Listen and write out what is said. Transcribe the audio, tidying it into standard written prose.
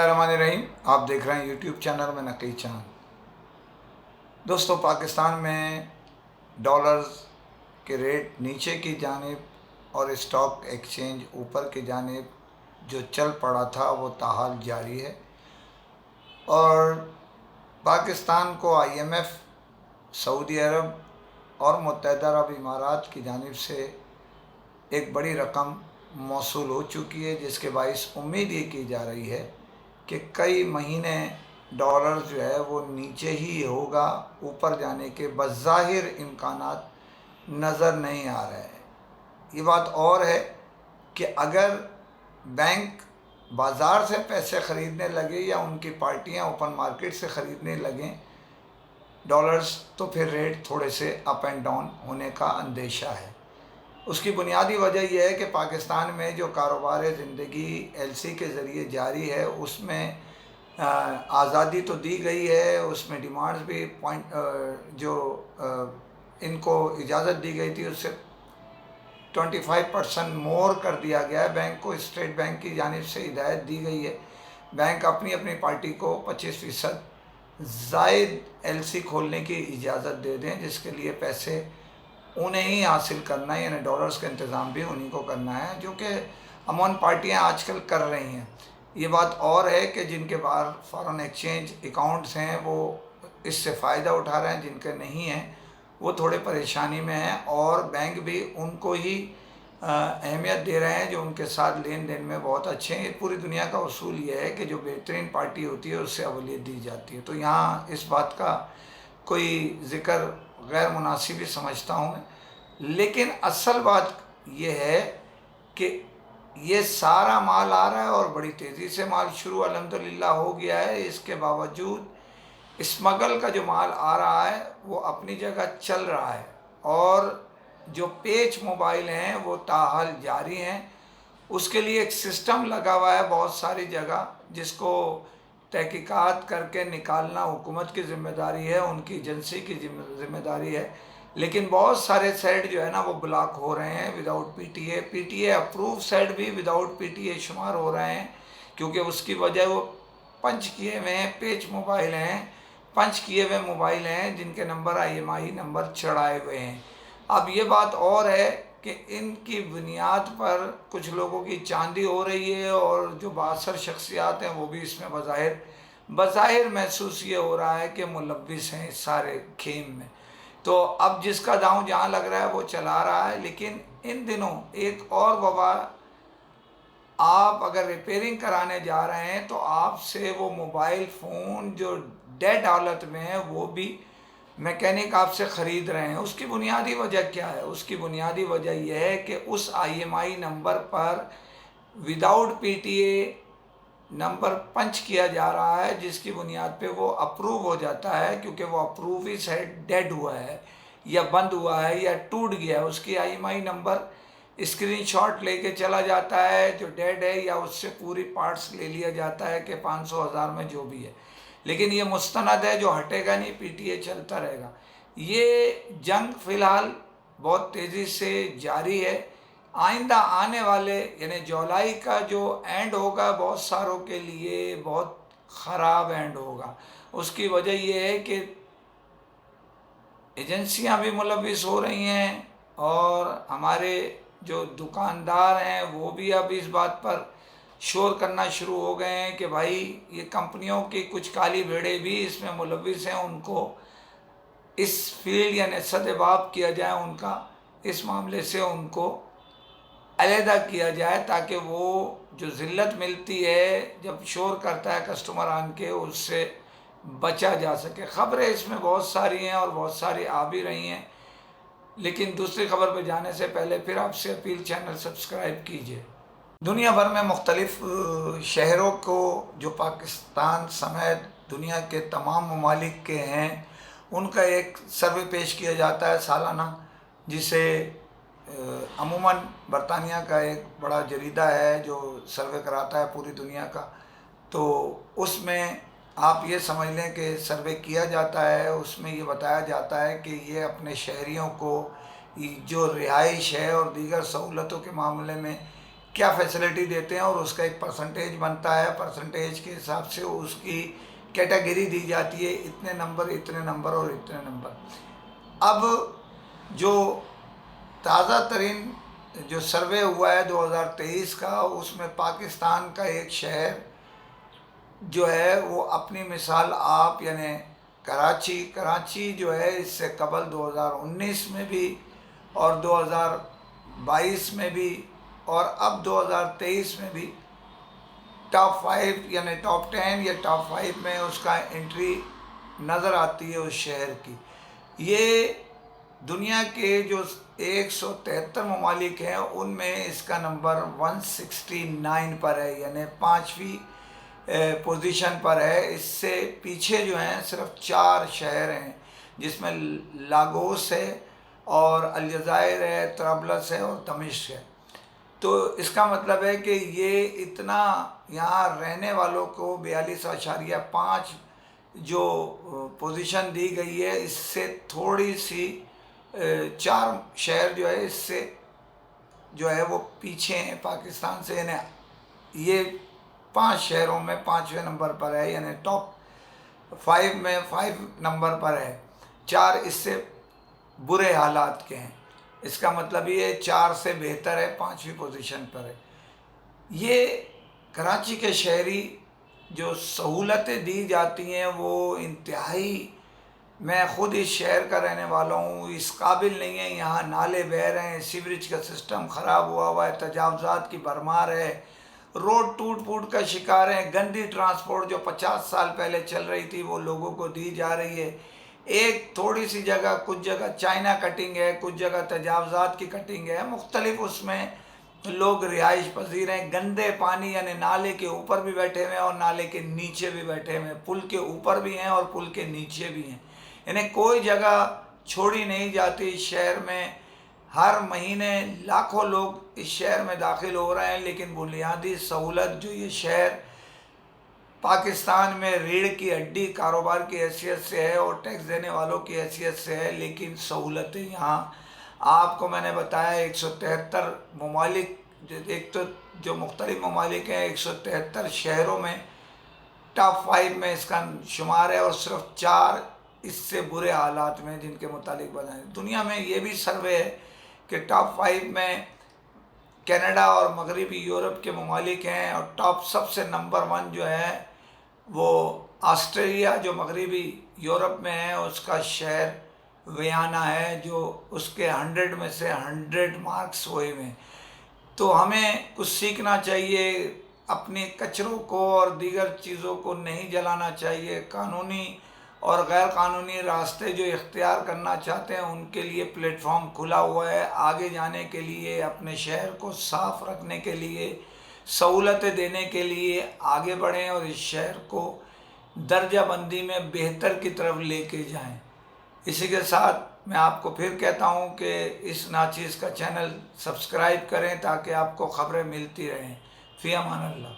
बिस्मिल्लाहिर्रहमानिर्रहीम। आप देख रहे हैं यूट्यूब चैनल में नकी चांद। दोस्तों, पाकिस्तान में डॉलर्स के रेट नीचे की जानिब और स्टॉक एक्सचेंज ऊपर की जानिब जो चल पड़ा था वो ताहाल जारी है। और पाकिस्तान को IMF, सऊदी अरब और मुत्तहिदा अरब इमारात की जानिब से एक बड़ी रकम मौसूल हो चुकी है, जिसके बाइस उम्मीद ये की जा रही है कि कई महीने डॉलर जो है वो नीचे ही होगा, ऊपर जाने के बज़ाहिर इम्कानात नज़र नहीं आ रहे हैं। ये बात और है कि अगर बैंक बाज़ार से पैसे ख़रीदने लगे या उनकी पार्टियां ओपन मार्केट से ख़रीदने लगें डॉलर्स, तो फिर रेट थोड़े से अप एंड डाउन होने का अंदेशा है। उसकी बुनियादी वजह यह है कि पाकिस्तान में जो कारोबार ज़िंदगी LC के ज़रिए जारी है उसमें आज़ादी तो दी गई है, उसमें डिमांड्स भी जो इनको इजाज़त दी गई थी उससे 25% मोर कर दिया गया है। बैंक को स्टेट बैंक की जानिब से हिदायत दी गई है, बैंक अपनी अपनी पार्टी को 25% ज़ायद LC खोलने की इजाज़त दे दें, जिसके लिए पैसे उन्हें ही हासिल करना है, यानी डॉलर्स का इंतज़ाम भी उन्हीं को करना है, जो कि अमूमन पार्टियां आजकल कर रही हैं। ये बात और है कि जिनके बाहर फॉरेन एक्सचेंज अकाउंट्स हैं वो इससे फ़ायदा उठा रहे हैं, जिनके नहीं हैं वो थोड़े परेशानी में हैं, और बैंक भी उनको ही अहमियत दे रहे हैं जो उनके साथ लेन देन में बहुत अच्छे हैं। पूरी दुनिया का उसूल ये है कि जो बेहतरीन पार्टी होती है उससे अवलियत दी जाती है। तो यहाँ इस बात का कोई ज़िक्र गैर मुनासिब ही समझता हूँ मैं, लेकिन असल बात यह है कि ये सारा माल आ रहा है और बड़ी तेज़ी से माल शुरू अल्हम्दुलिल्लाह हो गया है। इसके बावजूद स्मगल का जो माल आ रहा है वो अपनी जगह चल रहा है, और जो पेच मोबाइल हैं वो ताहाल जारी हैं। उसके लिए एक सिस्टम लगा हुआ है बहुत सारी जगह, जिसको तहकीकात करके निकालना हुकूमत की ज़िम्मेदारी है, उनकी एजेंसी की ज़िम्मेदारी है। लेकिन बहुत सारे साइट जो है ना वो ब्लॉक हो रहे हैं विदाउट PTA अप्रूव साइट भी विदाउट PTA शुमार हो रहे हैं, क्योंकि उसकी वजह वो पंच किए हुए हैं, पेच मोबाइल हैं, पंच किए हुए मोबाइल हैं जिनके नंबर IMI नंबर चढ़ाए हुए हैं। अब ये बात और है कि इनकी बुनियाद पर कुछ लोगों की चांदी हो रही है, और जो बासर शख्सियात हैं वो भी इसमें बज़ाहिर महसूस ये हो रहा है कि मुलव्विस हैं इस सारे खेम में। तो अब जिसका दांव जहाँ लग रहा है वो चला रहा है। लेकिन इन दिनों एक और वबा, आप अगर रिपेयरिंग कराने जा रहे हैं तो आपसे वो मोबाइल फ़ोन जो डेड हालत में है वो भी मैकेनिक आपसे ख़रीद रहे हैं। उसकी बुनियादी वजह क्या है? उसकी बुनियादी वजह यह है कि उस IMI नंबर पर विदाउट PTA नंबर पंच किया जा रहा है, जिसकी बुनियाद पे वो अप्रूव हो जाता है, क्योंकि वो अप्रूव ही साइट डेड हुआ है या बंद हुआ है या टूट गया है। उसकी IMI नंबर स्क्रीनशॉट लेके चला जाता है जो डेड है, या उससे पूरी पार्ट्स ले लिया जाता है कि 500,000 में जो भी है, लेकिन ये मुस्तनद है, जो हटेगा नहीं, PTA चलता रहेगा। ये जंग फ़िलहाल बहुत तेज़ी से जारी है। आइंदा आने वाले यानी जुलाई का जो एंड होगा बहुत सारों के लिए बहुत ख़राब एंड होगा। उसकी वजह यह है कि एजेंसियां भी मुलव्विस हो रही हैं, और हमारे जो दुकानदार हैं वो भी अब इस बात पर शोर करना शुरू हो गए हैं कि भाई ये कंपनियों की कुछ काली भेड़ें भी इसमें मुलव्विस हैं, उनको इस फील्ड यानी सदेबाब किया जाए, उनका इस मामले से उनको अलहदा किया जाए, ताकि वो जो ज़िल्लत मिलती है जब शोर करता है कस्टमर आन के, उससे बचा जा सके। ख़बरें इसमें बहुत सारी हैं और बहुत सारी आ भी रही हैं, लेकिन दूसरी खबर पर जाने से पहले फिर आपसे अपील, चैनल सब्सक्राइब कीजिए। दुनिया भर में मुख्तलिफ़ शहरों को जो पाकिस्तान समेत दुनिया के तमाम ममालिक के हैं उनका एक सर्वे पेश किया जाता है सालाना, जिसे अमूमन बरतानिया का एक बड़ा जरीदा है जो सर्वे कराता है पूरी दुनिया का। तो उसमें आप ये समझ लें कि सर्वे किया जाता है, उसमें ये बताया जाता है कि ये अपने शहरियों को जो रिहाइश है और दीगर सहूलतों के मामले में क्या फैसिलिटी देते हैं, और उसका एक परसेंटेज बनता है। परसेंटेज के हिसाब से उसकी कैटेगरी दी जाती है, इतने नंबर, इतने नंबर और इतने नंबर। अब जो ताज़ा तरीन जो सर्वे हुआ है 2023 का, उसमें पाकिस्तान का एक शहर जो है वो अपनी मिसाल आप, यानी कराची जो है इससे कबल 2019 में भी और 2022 में भी और अब 2023 में भी टॉप 5 यानी टॉप 10 या टॉप 5 में उसका एंट्री नज़र आती है उस शहर की। ये दुनिया के जो 173 ममालिक हैं उनमें इसका नंबर 169 पर है, यानी 5वीं पोजीशन पर है। इससे पीछे जो हैं सिर्फ 4 शहर हैं, जिसमें लागोस है और अलजायर है, तरबलस है और दमिश्क है। तो इसका मतलब है कि ये इतना यहाँ रहने वालों को 42.5 जो पोजीशन दी गई है, इससे थोड़ी सी 4 शहर जो है इससे जो है वो पीछे हैं पाकिस्तान से, यानी ये 5 शहरों में 5वें नंबर पर है, यानी टॉप 5 में 5 नंबर पर है। 4 इससे बुरे हालात के हैं। इसका मतलब ये 4 से बेहतर है, 5वीं पोजीशन पर है। ये कराची के शहरी जो सहूलतें दी जाती हैं वो इंतहाई, मैं ख़ुद इस शहर का रहने वाला हूँ, इस काबिल नहीं है। यहाँ नाले बह रहे हैं, सीवरेज का सिस्टम ख़राब हुआ है, तजावज़ात की भरमार है, रोड टूट फूट का शिकार हैं, गंदी ट्रांसपोर्ट जो 50 साल पहले चल रही थी वो लोगों को दी जा रही है। एक थोड़ी सी जगह, कुछ जगह चाइना कटिंग है, कुछ जगह तजावज़ात की कटिंग है, मुख्तलिफ उसमें लोग रिहाइश पजीर हैं। गंदे पानी यानी नाले के ऊपर भी बैठे हुए हैं और नाले के नीचे भी बैठे हुए हैं, पुल के ऊपर भी हैं और पुल के नीचे भी हैं, यानी कोई जगह छोड़ी नहीं जाती इस शहर में। हर महीने लाखों लोग इस शहर में दाखिल हो रहे हैं, लेकिन बुनियादी सहूलत जो ये शहर पाकिस्तान में रीढ़ की हड्डी कारोबार की हैसियत से है और टैक्स देने वालों की हैसियत से है, लेकिन सहूलतें यहाँ आपको मैंने बताया 173 ममालिक, एक तो जो मुख्तलिफ ममालिक हैं 173 शहरों में टॉप 5 में इसका शुमार है और सिर्फ 4 इससे बुरे हालात में जिनके मुतालिक बताएं। दुनिया में ये भी सर्वे है कि टॉप 5 में कनाडा और मगरबी यूरोप के ममालिक हैं और टॉप सबसे नंबर 1 जो है वो ऑस्ट्रेलिया जो मगरबी यूरोप में है, उसका शहर वियना है, जो उसके 100 में से 100 मार्क्स हुए हैं। तो हमें कुछ सीखना चाहिए, अपने कचरों को और दीगर चीज़ों को नहीं जलाना चाहिए। कानूनी और गैर कानूनी रास्ते जो इख्तियार करना चाहते हैं उनके लिए प्लेटफॉर्म खुला हुआ है। आगे जाने के लिए, अपने शहर को साफ़ रखने के लिए, सहूलतें देने के लिए आगे बढ़ें और इस शहर को दर्जा बंदी में बेहतर की तरफ लेके जाएं। इसी के साथ मैं आपको फिर कहता हूं कि इस नाचीज़ का चैनल सब्सक्राइब करें ताकि आपको ख़बरें मिलती रहें। फ़ी अमान अल्लाह।